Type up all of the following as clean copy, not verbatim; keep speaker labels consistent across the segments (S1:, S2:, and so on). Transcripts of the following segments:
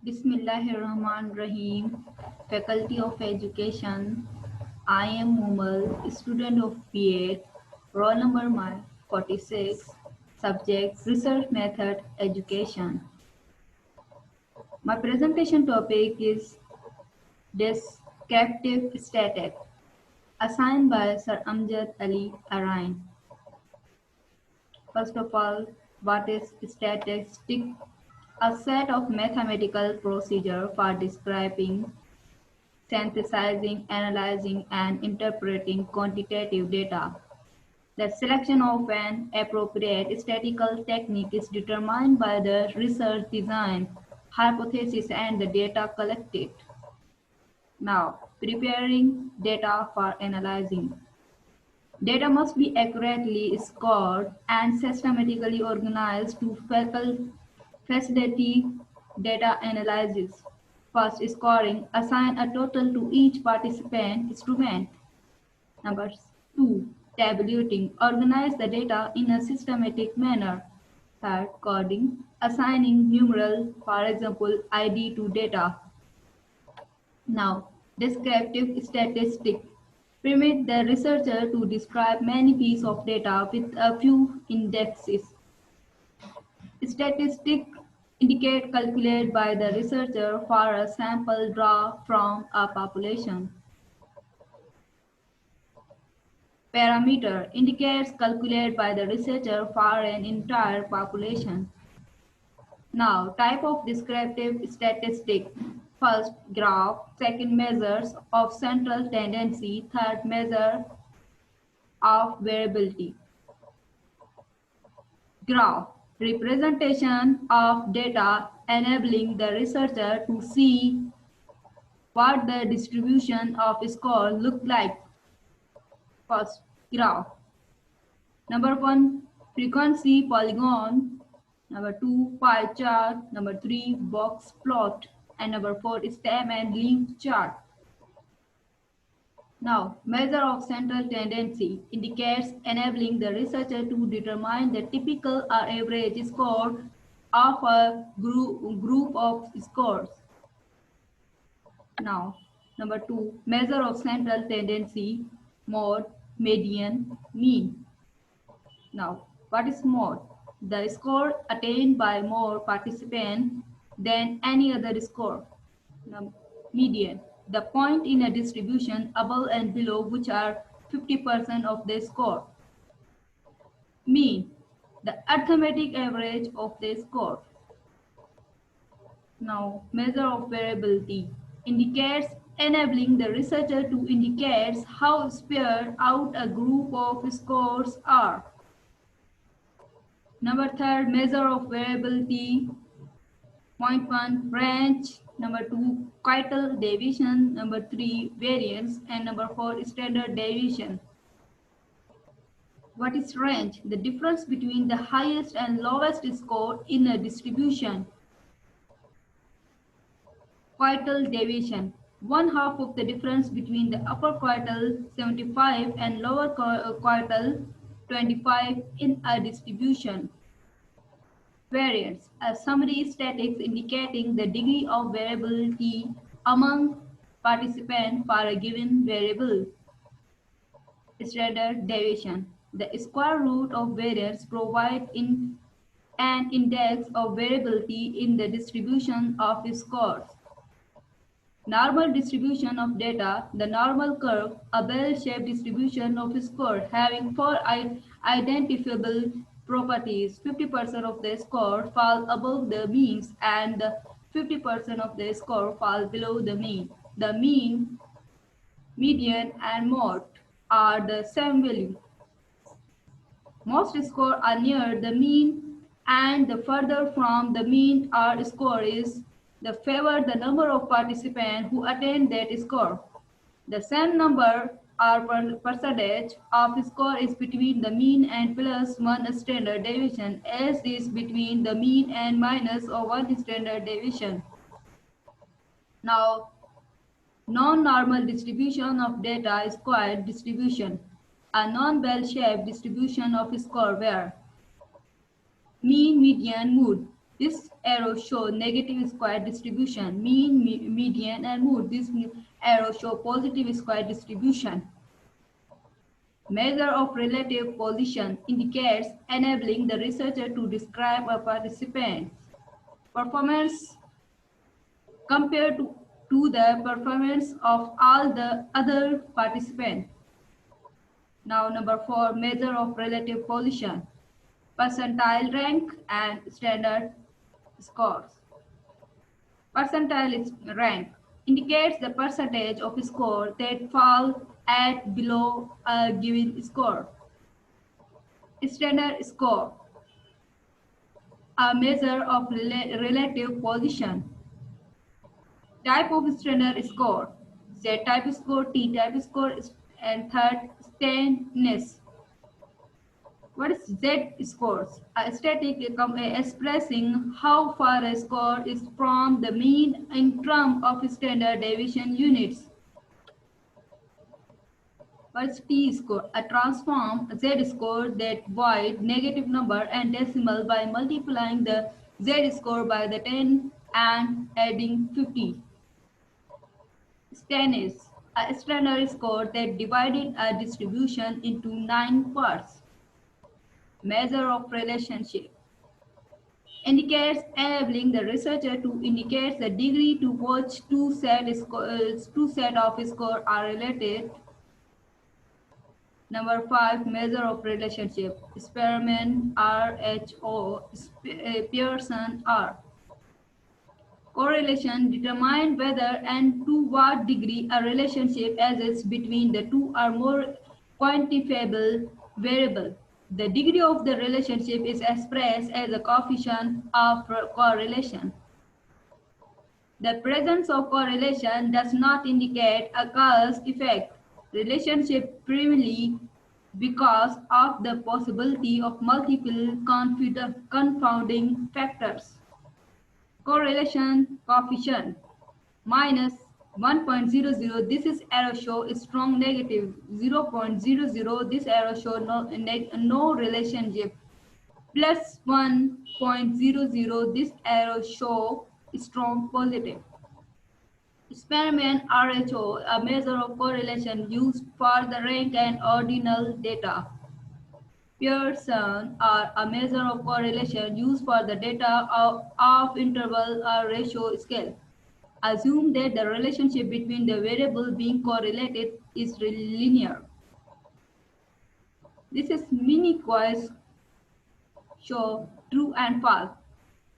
S1: Bismillahirrahmanirrahim. Faculty of Education. I am Mumal, student of B.Ed. Roll number 46. Subject Research Method Education. My presentation topic is Descriptive Static, assigned by Sir Amjad Ali Arain. First of all, what is statistic? A set of mathematical procedure for describing, synthesizing, analyzing, and interpreting quantitative data. The selection of an appropriate statistical technique is determined by the research design, hypothesis, and the data collected. Now, preparing data for analyzing. Data must be accurately scored and systematically organized to facilitate data analysis. First, scoring. Assign a total to each participant instrument. Number 2, tabulating. Organize the data in a systematic manner. Third, coding. Assigning numeral, for example, ID to data. Now, descriptive statistic. Permit the researcher to describe many pieces of data with a few indexes. Statistic indicate calculated by the researcher for a sample draw from a population. Parameter indicates calculated by the researcher for an entire population. Now, type of descriptive statistic. First, graph. Second, measures of central tendency. Third, measure of variability. Graph. Representation of data enabling the researcher to see what the distribution of score look like. First, graph. Number 1, frequency polygon. Number 2, pie chart. Number 3, box plot. And number 4, stem and leaf chart. Now, measure of central tendency indicates enabling the researcher to determine the typical or average score of a group of scores. Now, number 2, measure of central tendency, mode, median, mean. Now, what is mode? The score attained by more participants than any other score. Now, median, the point in a distribution above and below which are 50% of the score. Mean, the arithmetic average of the score. Now, measure of variability indicates enabling the researcher to indicate how spread out a group of scores are. Number 3, measure of variability. Point 1, range. Number 2, quital deviation. Number 3, variance. And number 4, standard deviation. What is range? The difference between the highest and lowest score in a distribution. Quital deviation, one half of the difference between the upper quital 75 and lower quital 25 in a distribution. Variance, a summary statistics indicating the degree of variability among participants for a given variable. Standard deviation, the square root of variance provides an index of variability in the distribution of scores. Normal distribution of data, the normal curve, a bell-shaped distribution of score having 4 identifiable properties. 50% of the score fall above the means and 50% of the score fall below the mean. The mean, median, and mode are the same value. Most scores are near the mean, and the further from the mean our score is, the favor the number of participants who attain that score. The same number or percentage of score is between the mean and plus 1 standard deviation, as is between the mean and minus or 1 standard deviation. Now, non-normal distribution of data is squared distribution, a non-bell-shaped distribution of score where mean, median, mode This arrow shows negative square distribution, mean, median, and mode. This arrow shows positive square distribution. Measure of relative position indicates enabling the researcher to describe a participant's performance compared to the performance of all the other participants. Now, number 4, measure of relative position, percentile rank and standard scores. Percentile rank indicates the percentage of score that fall at below a given score. Standard score, a measure of relative position. Type of standard score, Z-type score, T-type score, and third, stainess. What is Z scores? A static expressing how far a score is from the mean in terms of standard deviation units. What is T score? A transform Z score that void negative number and decimal by multiplying the Z score by the 10 and adding 50. Stainess, a standard score that divided a distribution into 9 parts. Measure of relationship indicates enabling the researcher to indicate the degree to which two sets of scores are related. Number 5, measure of relationship. Spearman RHO, Pearson R. Correlation determine whether and to what degree a relationship exists between the two or more quantifiable variables. The degree of the relationship is expressed as a coefficient of correlation. The presence of correlation does not indicate a cause-effect relationship primarily because of the possibility of multiple confounding factors. Correlation coefficient minus 1.00, this is arrow show strong negative. 0.00, this arrow show no relationship. Plus 1.00, this arrow show strong positive. Spearman RHO, a measure of correlation used for the rank and ordinal data. Pearson are a measure of correlation used for the data of interval or ratio scale. Assume that the relationship between the variables being correlated is linear. This is mini-quiz show true and false.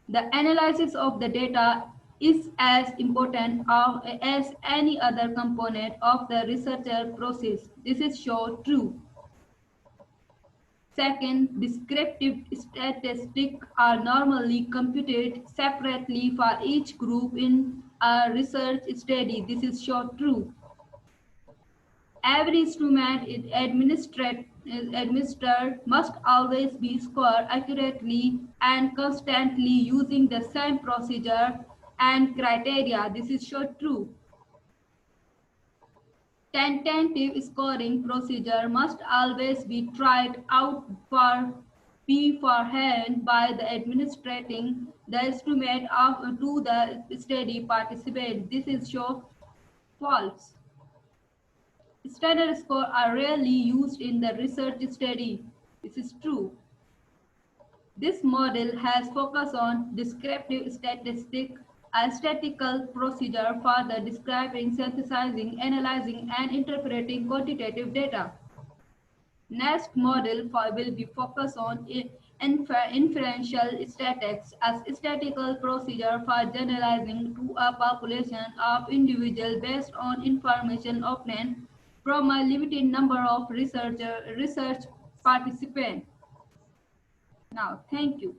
S1: The analysis of the data is as important as any other component of the researcher process. This is show true. Second, descriptive statistics are normally computed separately for each group in a research study. This is show true. Every instrument administered must always be scored accurately and constantly using the same procedure and criteria. This is show true. Tentative scoring procedure must always be tried out beforehand by the administrating the instrument to the study participant. This is show false. Standard scores are rarely used in the research study. This is true. This model has focused on descriptive statistics, a statistical procedure for the describing, synthesizing, analyzing, and interpreting quantitative data. Next model will be focused on inferential statistics, as statistical procedure for generalizing to a population of individuals based on information obtained from a limited number of research participants. Now, thank you.